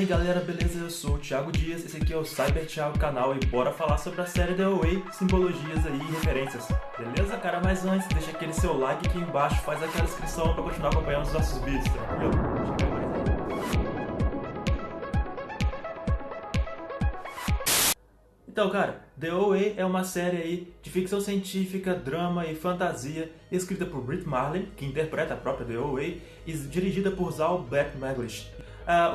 E aí galera, beleza? Eu sou o Thiago Dias, esse aqui é o Cyber Thiago canal e bora falar sobre a série The Away, simbologias aí e referências. Beleza, cara? Mas antes, deixa aquele seu like aqui embaixo, faz aquela inscrição pra continuar acompanhando os nossos vídeos, tranquilo? Então, cara, The Away é uma série aí de ficção científica, drama e fantasia, escrita por Brit Marlin, que interpreta a própria The Away, e dirigida por Zal Black-Maglish.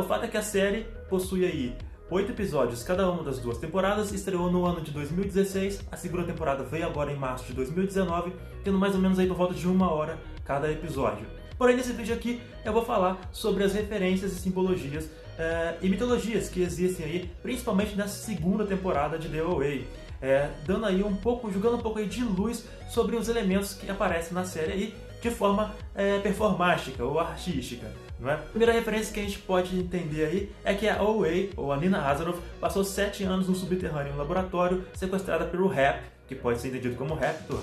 O fato é que a série possui aí 8 episódios, cada uma das duas temporadas, estreou no ano de 2016, a segunda temporada veio agora em março de 2019, tendo mais ou menos aí por volta de 1 hora cada episódio. Porém, nesse vídeo aqui eu vou falar sobre as referências e simbologias e mitologias que existem aí, principalmente nessa segunda temporada de The Away, dando aí jogando um pouco aí de luz sobre os elementos que aparecem na série aí de forma performática ou artística, não é? A primeira referência que a gente pode entender aí é que a Away, ou a Nina Azaroff, passou 7 anos no subterrâneo em um laboratório, sequestrada pelo Hap, que pode ser entendido como Raptor,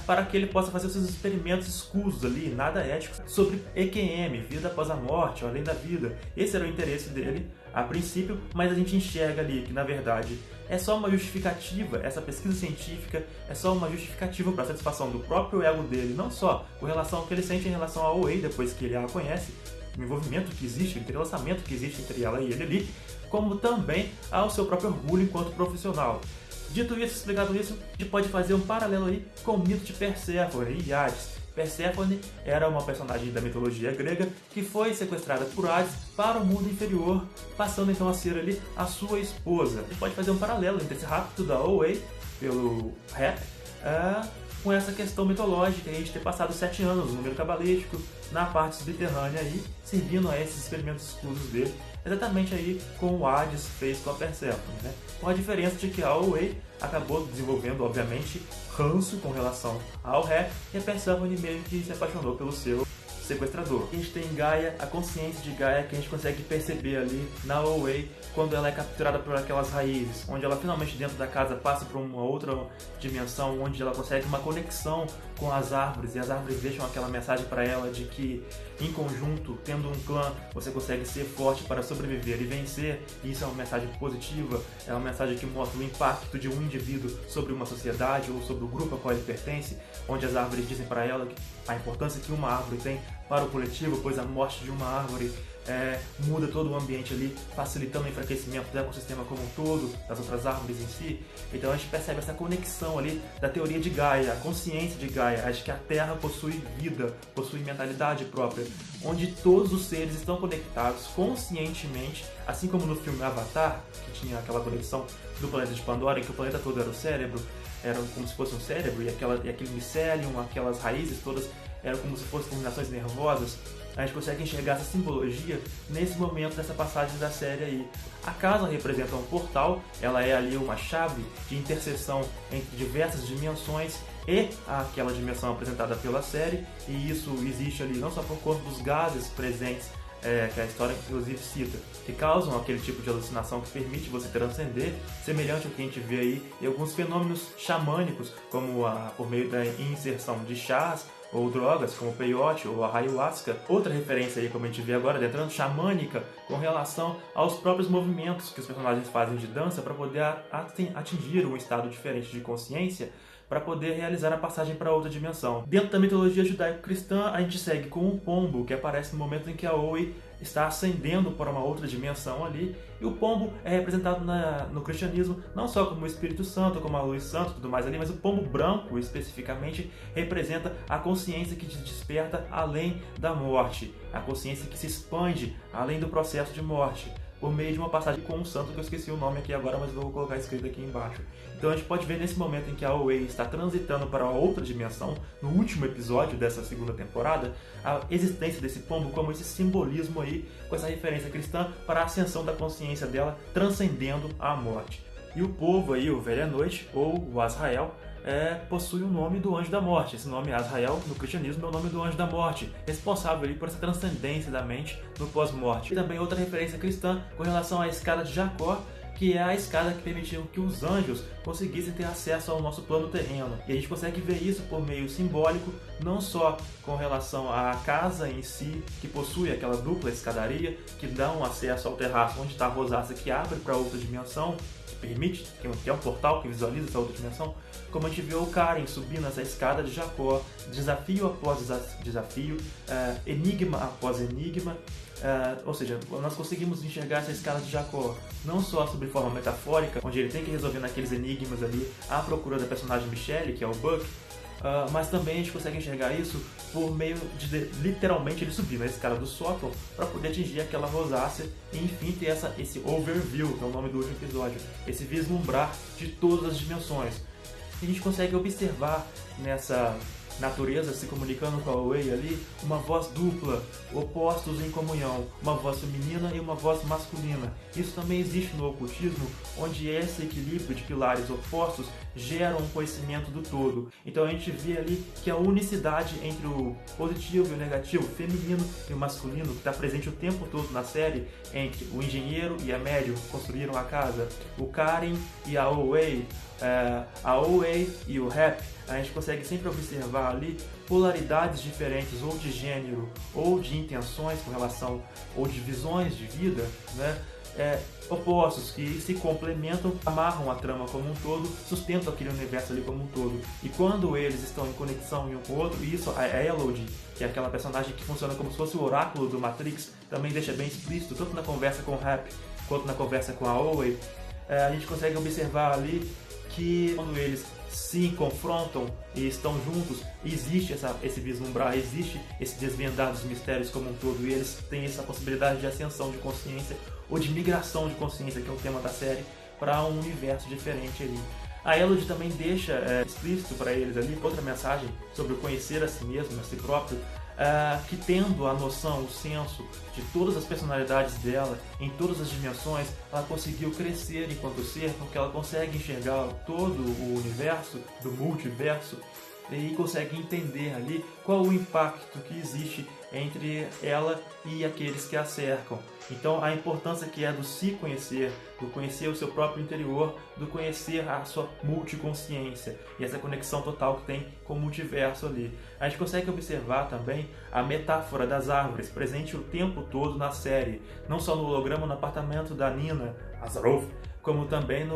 para que ele possa fazer seus experimentos escusos ali, nada éticos, sobre EQM, vida após a morte, além da vida. Esse era o interesse dele a princípio, mas a gente enxerga ali que na verdade é só uma justificativa, essa pesquisa científica é só uma justificativa para a satisfação do próprio ego dele, não só com relação ao que ele sente em relação ao Away depois que ele a conhece, o envolvimento que existe, o entrelaçamento que existe entre ela e ele ali, como também ao seu próprio orgulho enquanto profissional. Dito isso, explicado isso, a gente pode fazer um paralelo aí com o mito de Perséfone e Hades. Perséfone era uma personagem da mitologia grega que foi sequestrada por Hades para o mundo inferior, passando então a ser ali a sua esposa. A gente pode fazer um paralelo entre esse rapto da Away pelo Hap com essa questão mitológica, a gente ter passado 7 anos no meio cabalístico, na parte subterrânea aí, servindo a esses experimentos exclusos dele, exatamente aí como o Hades fez com a Perséfone, né? Com a diferença de que a Away acabou desenvolvendo, obviamente, ranço com relação ao Hap, e a Perséfone meio que se apaixonou pelo seu sequestrador. A gente tem Gaia, a consciência de Gaia que a gente consegue perceber ali na Away quando ela é capturada por aquelas raízes, onde ela finalmente dentro da casa passa por uma outra dimensão, onde ela consegue uma conexão com as árvores, e as árvores deixam aquela mensagem para ela de que em conjunto, tendo um clã, você consegue ser forte para sobreviver e vencer, e isso é uma mensagem positiva, é uma mensagem que mostra o impacto de um indivíduo sobre uma sociedade ou sobre o grupo a qual ele pertence, onde as árvores dizem para ela a importância que uma árvore tem para o coletivo, pois a morte de uma árvore muda todo o ambiente ali, facilitando o enfraquecimento do ecossistema como um todo, das outras árvores em si. Então a gente percebe essa conexão ali da teoria de Gaia, a consciência de Gaia, acho que a Terra possui vida, possui mentalidade própria, onde todos os seres estão conectados conscientemente, assim como no filme Avatar, que tinha aquela conexão do planeta de Pandora, em que o planeta todo era o cérebro, era como se fosse um cérebro, e aquele micelium, aquelas raízes todas eram como se fossem terminações nervosas. A gente consegue enxergar essa simbologia nesse momento dessa passagem da série aí. A casa representa um portal, ela é ali uma chave de interseção entre diversas dimensões e aquela dimensão apresentada pela série, e isso existe ali não só por conta dos gases presentes, que a história inclusive cita, que causam aquele tipo de alucinação que permite você transcender, semelhante ao que a gente vê aí em alguns fenômenos xamânicos, como por meio da inserção de chás ou drogas, como o peyote ou a ayahuasca. Outra referência aí, como a gente vê agora, adentrando, xamânica, com relação aos próprios movimentos que os personagens fazem de dança para poder atingir um estado diferente de consciência, para poder realizar a passagem para outra dimensão. Dentro da mitologia judaico-cristã, a gente segue com um pombo, que aparece no momento em que a Away está ascendendo para uma outra dimensão ali, e o pombo é representado no cristianismo não só como o Espírito Santo, como a luz santa e tudo mais ali, mas o pombo branco especificamente representa a consciência que te desperta além da morte, a consciência que se expande além do processo de morte, por meio de uma passagem com um santo que eu esqueci o nome aqui agora, mas vou colocar escrito aqui embaixo. Então a gente pode ver nesse momento em que a Away está transitando para outra dimensão, no último episódio dessa segunda temporada, a existência desse pombo como esse simbolismo aí, com essa referência cristã para a ascensão da consciência dela, transcendendo a morte. E o povo aí, o Velha Noite, ou o Azrael, possui o nome do Anjo da Morte. Esse nome, Azrael, no cristianismo, é o nome do Anjo da Morte, responsável ali por essa transcendência da mente no pós-morte. E também outra referência cristã com relação à escada de Jacó, que é a escada que permitiu que os anjos conseguissem ter acesso ao nosso plano terreno. E a gente consegue ver isso por meio simbólico, não só com relação à casa em si, que possui aquela dupla escadaria, que dá um acesso ao terraço onde está a rosácea, que abre para outra dimensão, que permite, que é um portal que visualiza essa outra dimensão, como a gente vê o Karen subindo essa escada de Jacó, desafio após desafio, enigma após enigma. Ou seja, nós conseguimos enxergar essa escala de Jacó não só sob forma metafórica, onde ele tem que resolver naqueles enigmas ali à procura da personagem Michelle, que é o Buck, mas também a gente consegue enxergar isso por meio de literalmente ele subir na escala do sótão para poder atingir aquela rosácea e enfim ter esse overview, que é o nome do último episódio, esse vislumbrar de todas as dimensões. A gente consegue observar nessa natureza se comunicando com a Away ali, uma voz dupla, opostos em comunhão, uma voz feminina e uma voz masculina. Isso também existe no ocultismo, onde esse equilíbrio de pilares opostos gera um conhecimento do todo. Então a gente vê ali que a unicidade entre o positivo e o negativo, o feminino e o masculino, que está presente o tempo todo na série, entre o engenheiro e a médium que construíram a casa, o Karen e a Away, e o Rap, a gente consegue sempre observar ali polaridades diferentes, ou de gênero, ou de intenções com relação, ou de visões de vida, né? Opostos que se complementam, amarram a trama como um todo, sustentam aquele universo ali como um todo. E quando eles estão em conexão um com o outro, e isso a Elodie, que é aquela personagem que funciona como se fosse o oráculo do Matrix, também deixa bem explícito, tanto na conversa com o Rap quanto na conversa com a Away, a gente consegue observar ali que quando eles se confrontam e estão juntos, existe esse vislumbrar, existe esse desvendar dos mistérios como um todo, e eles têm essa possibilidade de ascensão de consciência ou de migração de consciência, que é o tema da série, para um universo diferente ali. A Elodie também deixa explícito para eles ali outra mensagem sobre o conhecer a si mesmo, a si próprio, que tendo a noção, o senso de todas as personalidades dela, em todas as dimensões, ela conseguiu crescer enquanto ser, porque ela consegue enxergar todo o universo, do multiverso, e consegue entender ali qual o impacto que existe entre ela e aqueles que a cercam. Então a importância que é do se conhecer, do conhecer o seu próprio interior, do conhecer a sua multiconsciência e essa conexão total que tem com o multiverso ali. A gente consegue observar também a metáfora das árvores presente o tempo todo na série, não só no holograma no apartamento da Nina Azaroth, como também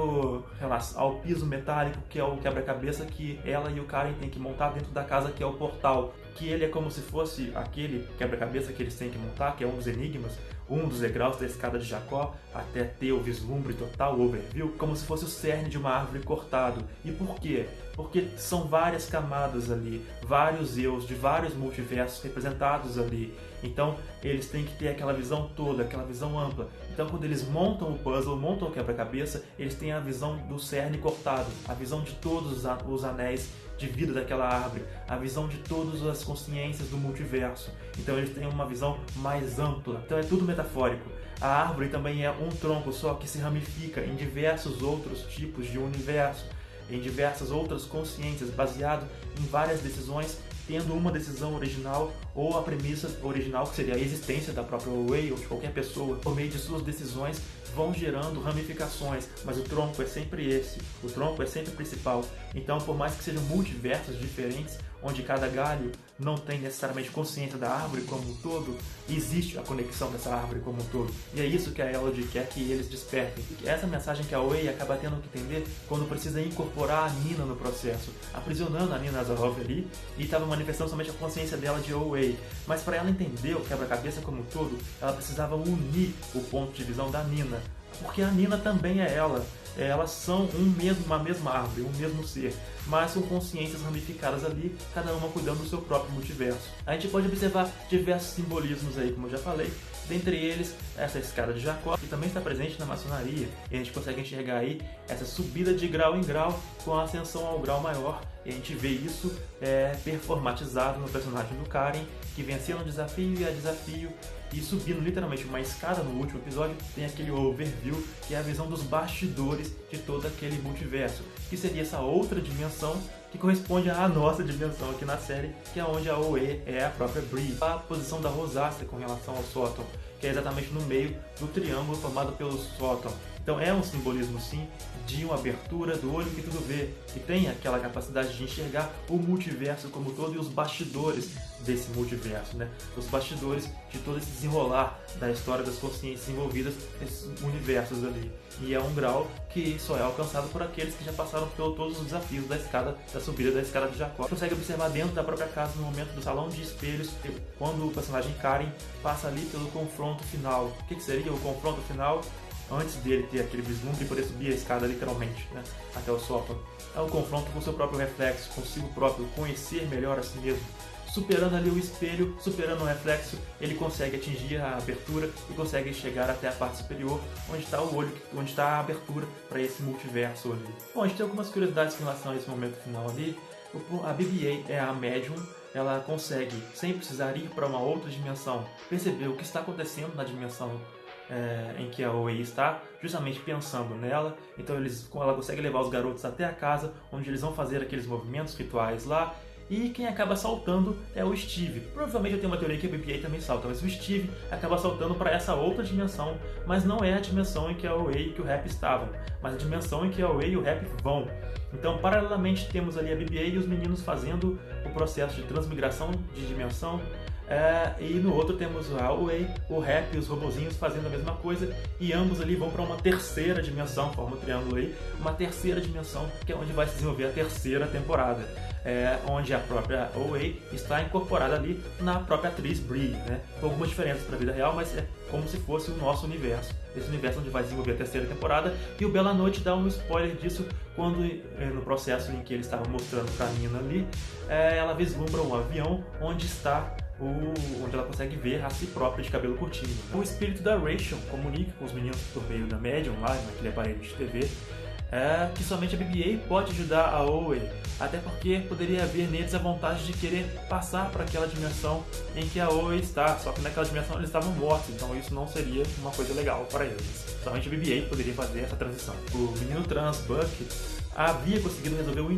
ao piso metálico, que é o quebra-cabeça que ela e o Karen têm que montar dentro da casa, que é o portal. Que ele é como se fosse aquele quebra-cabeça que eles têm que montar, que é um dos enigmas, um dos degraus da escada de Jacó, até ter o vislumbre total, o overview, como se fosse o cerne de uma árvore cortado. E por quê? Porque são várias camadas ali, vários eus de vários multiversos representados ali. Então eles têm que ter aquela visão toda, aquela visão ampla. Então quando eles montam o puzzle, montam o quebra-cabeça, eles têm a visão do cerne cortado, a visão de todos os anéis de vida daquela árvore, a visão de todas as consciências do multiverso. Então eles têm uma visão mais ampla. Então é tudo metafórico. A árvore também é um tronco só que se ramifica em diversos outros tipos de universo, em diversas outras consciências, baseado em várias decisões, tendo uma decisão original ou a premissa original, que seria a existência da própria Away ou de qualquer pessoa. Por meio de suas decisões vão gerando ramificações, mas o tronco é sempre esse, o tronco é sempre o principal. Então, por mais que sejam multiversos diferentes, onde cada galho não tem necessariamente consciência da árvore como um todo, existe a conexão dessa árvore como um todo. E é isso que a Elodie quer que eles despertem. E essa mensagem que a Away acaba tendo que entender quando precisa incorporar a Nina no processo, aprisionando a Nina Azaroth ali, e estava manifestando somente a consciência dela de Away. Mas para ela entender o quebra-cabeça como um todo, ela precisava unir o ponto de visão da Nina, porque a Nina também é ela. Elas são uma mesma árvore, um mesmo ser, mas com consciências ramificadas ali, cada uma cuidando do seu próprio multiverso. A gente pode observar diversos simbolismos aí, como eu já falei, dentre eles essa escada de Jacó, que também está presente na maçonaria, e a gente consegue enxergar aí essa subida de grau em grau com a ascensão ao grau maior, e a gente vê isso performatizado no personagem do Karen, que vencendo desafio e a desafio, e subindo literalmente uma escada no último episódio, tem aquele overview, que é a visão dos bastidores de todo aquele multiverso, que seria essa outra dimensão que corresponde à nossa dimensão aqui na série, que é onde a Oe é a própria Bree. A posição da rosácea com relação ao sótão, que é exatamente no meio do triângulo formado pelo sótão. Então é um simbolismo sim de uma abertura do olho que tudo vê, que tem aquela capacidade de enxergar o multiverso como todo e os bastidores desse multiverso, né? Os bastidores de todo esse desenrolar da história das consciências envolvidas nesses universos ali. E é um grau que só é alcançado por aqueles que já passaram por todos os desafios da subida da escada de Jacó. Consegue observar dentro da própria casa no momento do salão de espelhos, quando o personagem Karen passa ali pelo confronto final. O que seria o confronto final? Antes dele ter aquele vislumbre e poder subir a escada literalmente, né, até o sótão. É um confronto com o seu próprio reflexo, consigo próprio, conhecer melhor a si mesmo. Superando ali o espelho, superando o reflexo, ele consegue atingir a abertura e consegue chegar até a parte superior, onde está o olho, onde está a abertura para esse multiverso ali. Bom, a gente tem algumas curiosidades em relação a esse momento final ali. A BB-8 é a médium, ela consegue, sem precisar ir para uma outra dimensão, perceber o que está acontecendo na dimensão em que a Oe está, justamente pensando nela. Então ela consegue levar os garotos até a casa, onde eles vão fazer aqueles movimentos rituais lá, e quem acaba saltando é o Steve. Provavelmente eu tenho uma teoria que a BB-8 também salta, mas o Steve acaba saltando para essa outra dimensão, mas não é a dimensão em que a Oe e que o Happy estavam, mas a dimensão em que a Oe e o Happy vão. Então, paralelamente, temos ali a BB-8 e os meninos fazendo o processo de transmigração de dimensão. E no outro temos a Oe, o Happy e os robozinhos fazendo a mesma coisa, e ambos ali vão para uma terceira dimensão, forma o triângulo aí, uma terceira dimensão, que é onde vai se desenvolver a terceira temporada, onde a própria Oe está incorporada ali na própria atriz Bree, né? Com algumas diferenças para a vida real, mas é como se fosse o nosso universo, esse universo onde vai desenvolver a terceira temporada. E o Bela Noite dá um spoiler disso quando, no processo em que ele estava mostrando para a Nina ali, ela vislumbra um avião onde ela consegue ver a si própria de cabelo curtinho. O espírito da Rachel comunica com os meninos por meio da médium lá, naquele aparelho de TV, que somente a BB-8 pode ajudar a Oe, até porque poderia haver neles a vontade de querer passar para aquela dimensão em que a Oe está, só que naquela dimensão eles estavam mortos, então isso não seria uma coisa legal para eles. Somente a BB-8 poderia fazer essa transição. O menino trans, Buck, havia conseguido resolver o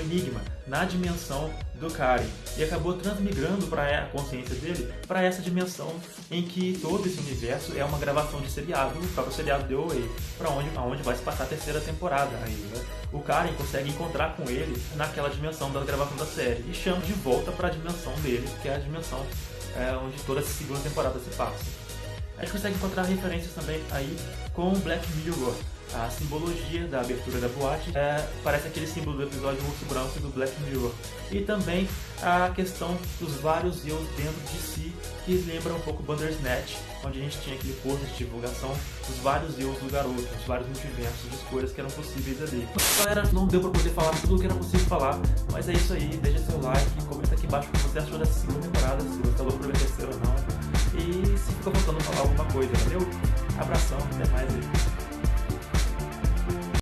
enigma na dimensão do Karen e acabou transmigrando para a consciência dele para essa dimensão em que todo esse universo é uma gravação de seriado, o próprio seriado The Oe, para onde vai se passar a terceira temporada aí, né? O Karen consegue encontrar com ele naquela dimensão da gravação da série e chama de volta para a dimensão dele, que é a dimensão onde toda essa segunda temporada se passa. A gente consegue encontrar referências também aí com Black Mirror. A simbologia da abertura da boate parece aquele símbolo do episódio Urso Branco do Black Mirror. E também a questão dos vários eus dentro de si, que lembra um pouco Bandersnatch, onde a gente tinha aquele post de divulgação dos vários eus do garoto, dos vários multiversos de escolhas que eram possíveis ali. Galera, não deu pra poder falar tudo o que era possível falar, mas é isso aí, deixa seu like, comenta aqui embaixo o que você achou dessa segunda temporada, se você falou pra ver a terceira ou não. E se ficou faltando falar alguma coisa, valeu? Abração, até mais.